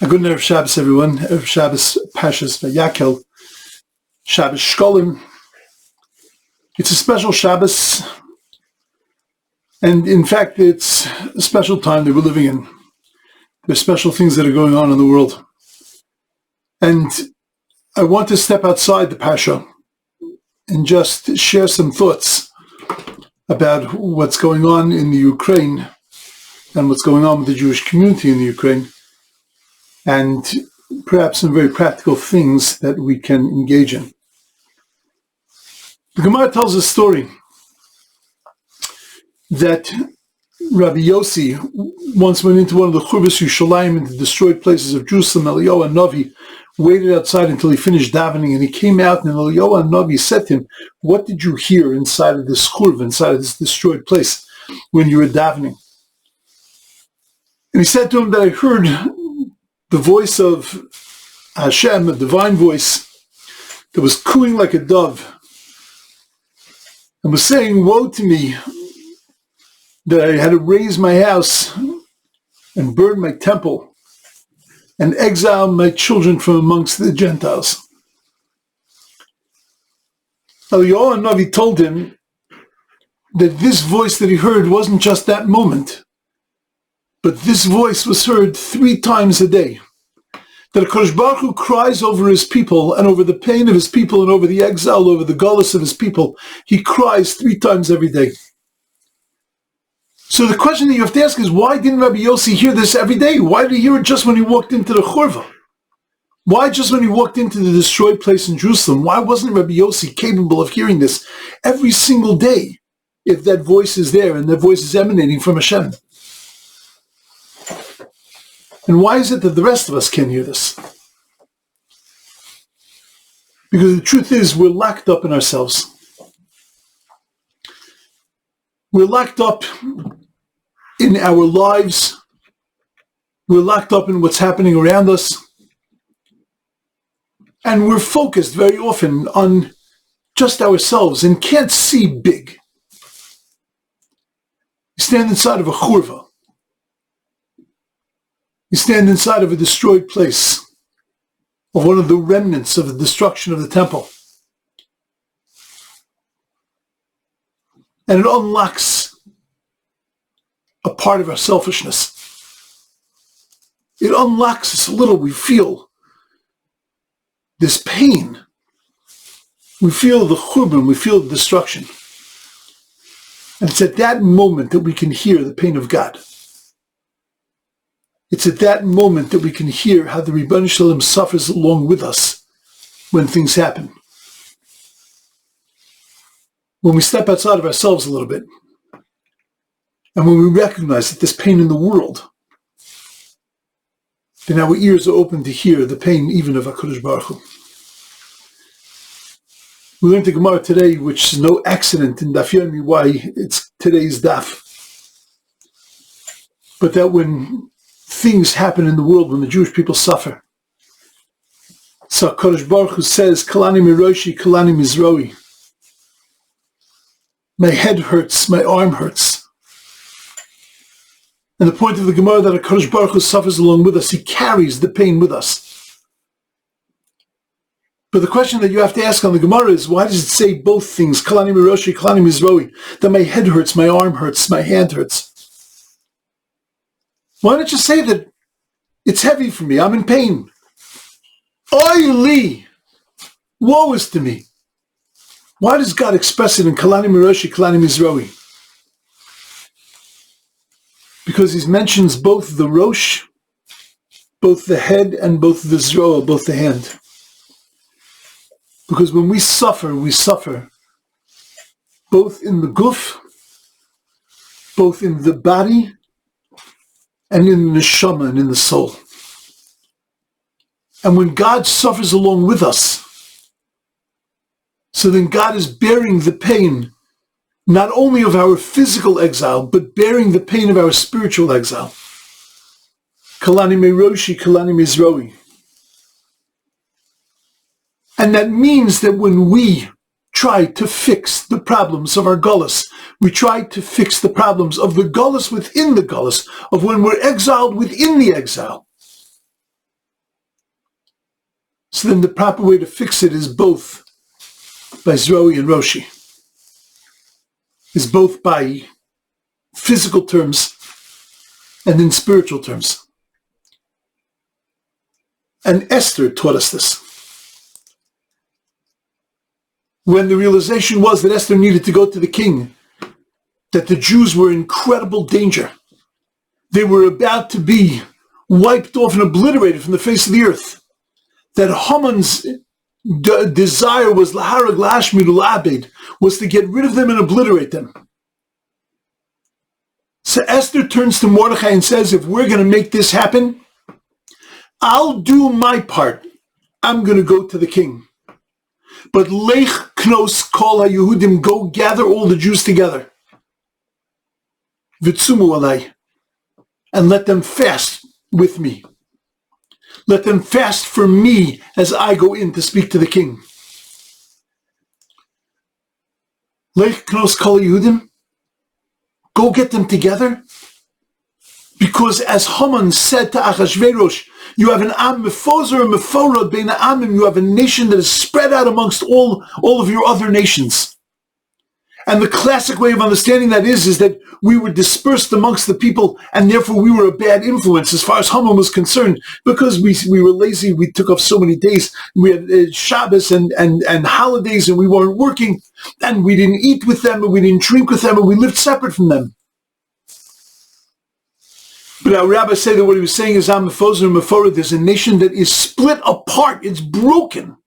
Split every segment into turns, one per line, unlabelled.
A good night of Shabbos, everyone. Of Shabbos, Parshas Vayakheil, Shabbos Shekalim. It's a special Shabbos, and in fact, it's a special time that we're living in. There's special things that are going on in the world. And I want to step outside the Parsha and just share some thoughts about what's going on in the Ukraine and what's going on with the Jewish community in the Ukraine, and perhaps some very practical things that we can engage in. The Gemara tells a story that Rabbi Yossi once went into one of the Churvas Yerushalayim, in the destroyed places of Jerusalem. Eliyahu Navi waited outside until he finished davening, and he came out, and Eliyahu Navi said to him, "What did you hear inside of this churv, inside of this destroyed place, when you were davening?" And he said to him that I heard the voice of Hashem, a divine voice that was cooing like a dove, and was saying, "Woe to me that I had to raise my house and burn my temple and exile my children from amongst the Gentiles." Eliyahu Navi told him that this voice that he heard wasn't just that moment, but this voice was heard 3 times a day. That HaKadosh Baruch Hu cries over his people, and over the pain of his people, and over the exile, over the galus of his people. He cries 3 times every day. So the question that you have to ask is, why didn't Rabbi Yossi hear this every day? Why did he hear it just when he walked into the churva? Why just when he walked into the destroyed place in Jerusalem? Why wasn't Rabbi Yossi capable of hearing this every single day, if that voice is there and that voice is emanating from Hashem? And why is it that the rest of us can't hear this? Because the truth is, we're locked up in ourselves. We're locked up in our lives. We're locked up in what's happening around us. And we're focused very often on just ourselves and can't see big. You stand inside of a churva. You stand inside of a destroyed place, of one of the remnants of the destruction of the temple. And it unlocks a part of our selfishness. It unlocks us a little. We feel this pain. We feel the churban. We feel the destruction. And it's at that moment that we can hear the pain of God. It's at that moment that we can hear how the Ribbon Shalom suffers along with us when things happen. When we step outside of ourselves a little bit, and when we recognize that there's pain in the world, then our ears are open to hear the pain even of HaKadosh Baruch Hu. We learned the Gemara today, which is no accident in Daf Yomi why it's today's Daf, but that when things happen in the world, when the Jewish people suffer, so HaKadosh Baruch Hu says, "Kalani miroshi, kalani mizroi." My head hurts, my arm hurts. And the point of the Gemara that HaKadosh Baruch Hu suffers along with us, he carries the pain with us. But the question that you have to ask on the Gemara is, why does it say both things, kalani miroshi, kalani mizroi, that my head hurts, my arm hurts, my hand hurts? Why not just say that it's heavy for me, I'm in pain? Oy li! Woe is to me. Why does God express it in Kalani Miroshi, Kalani Mizroi? Because he mentions both the Rosh, both the head, and both the Zroa, both the hand. Because when we suffer both in the guf, both in the body, and in the neshama, and in the soul. And when God suffers along with us, so then God is bearing the pain, not only of our physical exile, but bearing the pain of our spiritual exile. Kalani Meroshi, Kalani Mizroi. And that means that when we try to fix the problems of our gullus, we try to fix the problems of the gullus within the gullus, of when we're exiled within the exile, So then the proper way to fix it is both by Zroi and Roshi. Is both by physical terms and in spiritual terms. And Esther taught us this. When the realization was that Esther needed to go to the king, that the Jews were in incredible danger. They were about to be wiped off and obliterated from the face of the earth. That Haman's desire was laharag lashmid ulabed, was to get rid of them and obliterate them. So Esther turns to Mordechai and says, if we're going to make this happen, I'll do my part. I'm going to go to the king. But lech knos kol haYehudim, go gather all the Jews together. Vitzumu alai, and let them fast with me. Let them fast for me as I go in to speak to the king. Lech knos kol haYehudim, go get them together. Because as Haman said to Achashverosh, you have an am mefozer and meforad bein ha'amim, you have a nation that is spread out amongst all of your other nations. And the classic way of understanding that is that we were dispersed amongst the people, and therefore we were a bad influence as far as Haman was concerned, because we were lazy, we took off so many days, we had Shabbos and holidays, and we weren't working, and we didn't eat with them, and we didn't drink with them, and we lived separate from them. But our Rabbi said that what he was saying is, Am Mefozer and Meforah, there's a nation that is split apart, it's broken.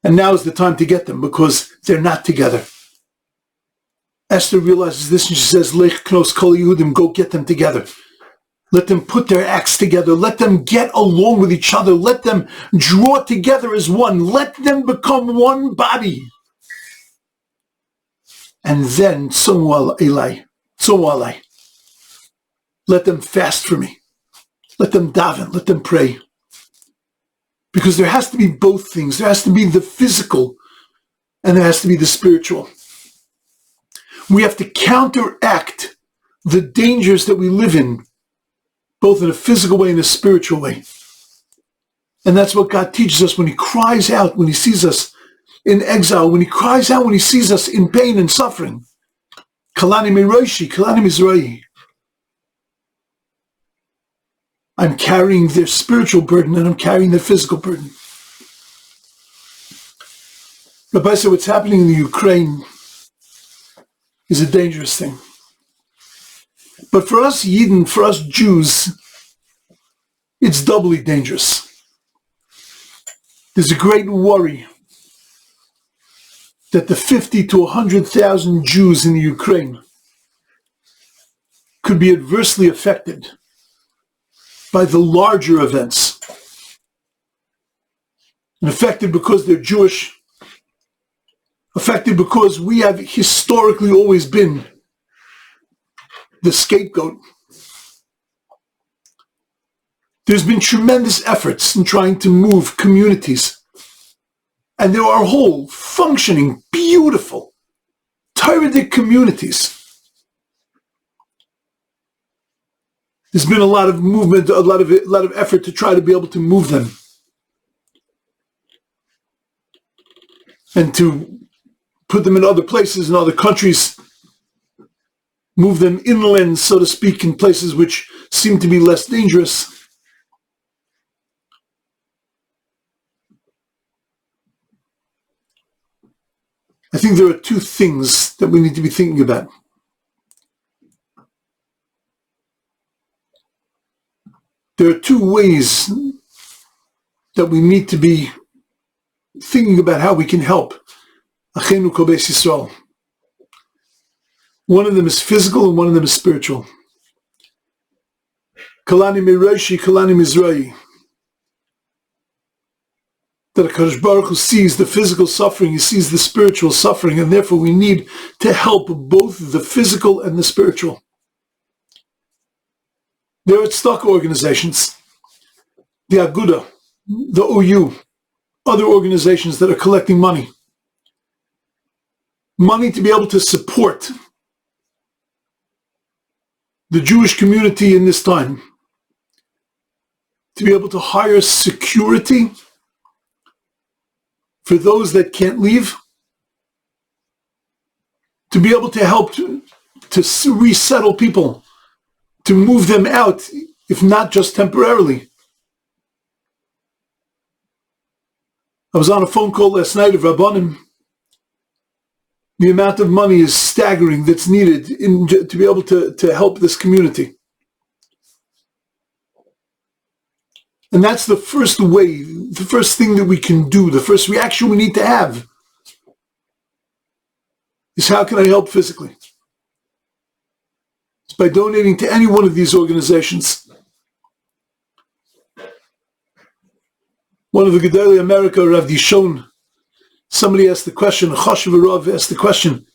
And now is the time to get them, because they're not together. Esther realizes this, and she says, Lech knos kol Yehudim, go get them together. Let them put their acts together. Let them get along with each other. Let them draw together as one. Let them become one body. And then, Tzomu alai. Let them fast for me. Let them daven. Let them pray. Because there has to be both things. There has to be the physical and there has to be the spiritual. We have to counteract the dangers that we live in, both in a physical way and a spiritual way. And that's what God teaches us when he cries out, when he sees us in exile, when he cries out, when he sees us in pain and suffering. Kalani miroishi, kalani mizroi. I'm carrying their spiritual burden and I'm carrying their physical burden. Rabbi said what's happening in the Ukraine is a dangerous thing. But for us Yidden, for us Jews, it's doubly dangerous. There's a great worry that the 50 to 100,000 Jews in the Ukraine could be adversely affected by the larger events. And affected because they're Jewish, affected because we have historically always been the scapegoat. There's been tremendous efforts in trying to move communities. And there are whole, functioning, beautiful, Talmudic communities. There's been a lot of movement, a lot of effort to try to be able to move them. And to put them in other places, in other countries, move them inland, so to speak, in places which seem to be less dangerous. I think there are two things that we need to be thinking about. There are two ways that we need to be thinking about how we can help Achenu Kol Beis Yisrael. One of them is physical and one of them is spiritual. Kalani Miroshi, Kalani Mizrahi. That HaKadosh Baruch Hu sees the physical suffering, he sees the spiritual suffering, and therefore we need to help both the physical and the spiritual. There are tzedakah organizations, the Aguda, the OU, other organizations that are collecting money. Money to be able to support the Jewish community in this time. to be able to hire security for those that can't leave, to be able to help to resettle people, to move them out, if not just temporarily. I was on a phone call last night of Rabbanim. The amount of money is staggering that's needed to be able to help this community. And that's the first way, the first thing that we can do, the first reaction we need to have is, how can I help physically? It's by donating to any one of these organizations. One of the Gedolei America, Rav Dishon, somebody asked the question, a Chashuv Rav asked the question,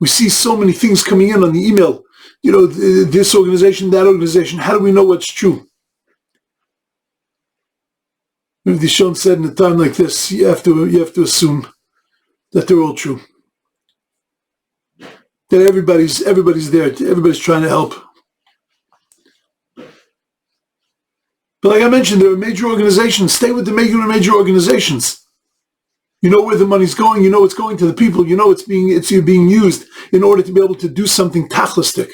we see so many things coming in on the email, this organization, that organization, how do we know what's true? Rav Dishon said, in a time like this, you have to assume that they're all true. That everybody's there, everybody's trying to help. But like I mentioned, there are major organizations. Stay with the major organizations. You know where the money's going. You know it's going to the people. You know it's being used in order to be able to do something tachlistic.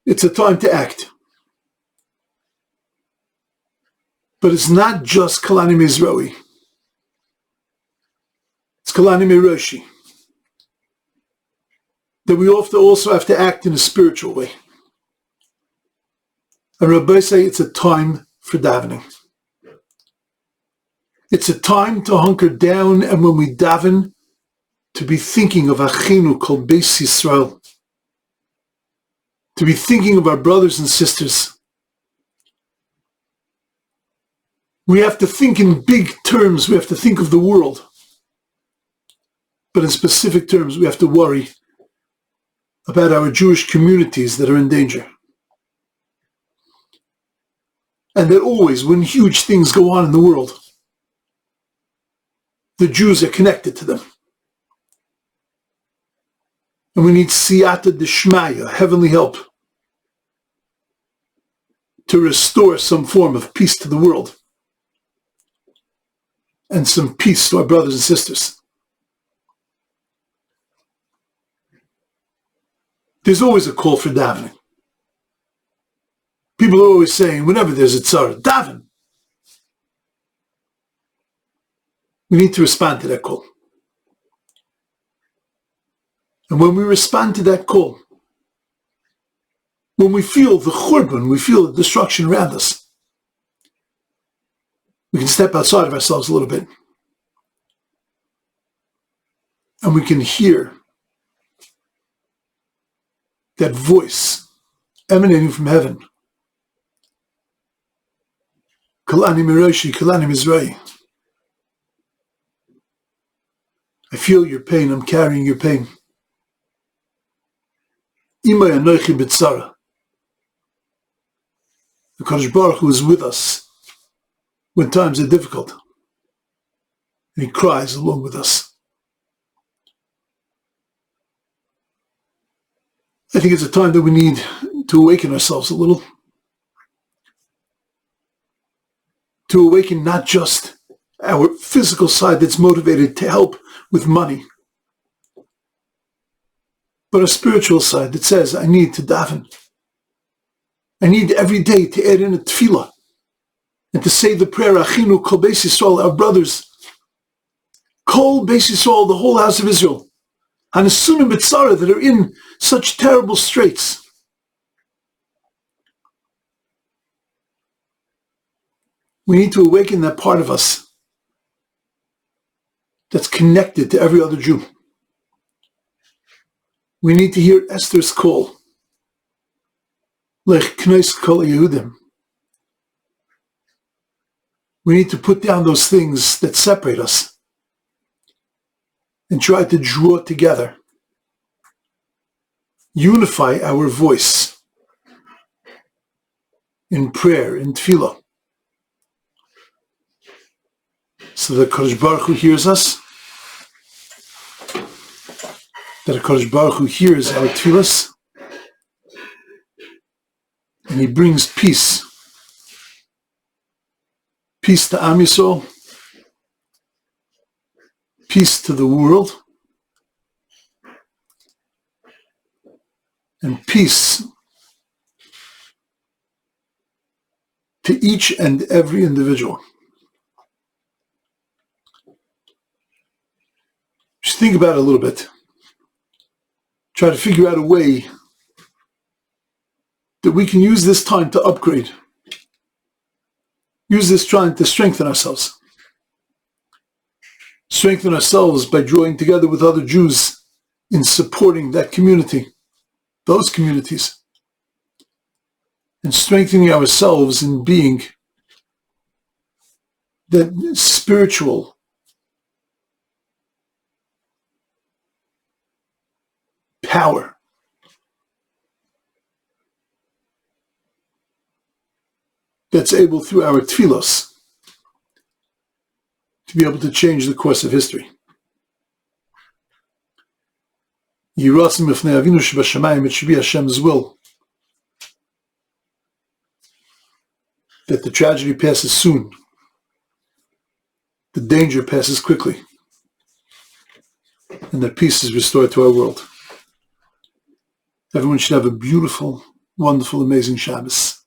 It's a time to act. But it's not just Kalani Mizrahi. It's Kalani Miroshi. That we also have to act in a spiritual way. And Rabbi say it's a time for davening. It's a time to hunker down, and when we daven, to be thinking of Achinu called Beis Yisrael. To be thinking of our brothers and sisters. We have to think in big terms. We have to think of the world. But in specific terms, we have to worry about our Jewish communities that are in danger. And that always, when huge things go on in the world, the Jews are connected to them. And we need siyata d'shmaya, heavenly help, to restore some form of peace to the world and some peace to our brothers and sisters. There's always a call for davening. People are always saying, whenever there's a tzara, daven. We need to respond to that call. And when we respond to that call, when we feel the churban, we feel the destruction around us, we can step outside of ourselves a little bit. And we can hear that voice emanating from heaven. Kalani Miroshi, Kalani Mizrahi. I feel your pain, I'm carrying your pain. Imay anoichi b'tzara. The Kadosh Baruch Hu is with us when times are difficult. And He cries along with us. I think it's a time that we need to awaken ourselves a little. To awaken not just our physical side that's motivated to help with money, but a spiritual side that says, I need to daven. I need every day to add in a tefillah and to say the prayer, Achinu kol Beis Yisrael, our brothers, kol Beis Yisrael, the whole house of Israel, and Asunim b'tzara, that are in such terrible straits. We need to awaken that part of us that's connected to every other Jew. We need to hear Esther's call. Lech kneis kol Yehudim. We need to put down those things that separate us and try to draw together. Unify our voice in prayer, in tefillah, so that Kadosh Baruch Hu hears us, that Kadosh Baruch Hu hears our tefillahs, And he brings peace. Peace to Am Yisrael, peace to the world, and peace to each and every individual. Just think about it a little bit. Try to figure out a way that we can use this time to upgrade. Use this time to strengthen ourselves. Strengthen ourselves by drawing together with other Jews in supporting that community, those communities, and strengthening ourselves in being that spiritual power that's able, through our tefillos, to be able to change the course of history. Yirasim Ifnei Avinu Shebashamayim, it should be Hashem's will that the tragedy passes soon, the danger passes quickly, and that peace is restored to our world. Everyone should have a beautiful, wonderful, amazing Shabbos.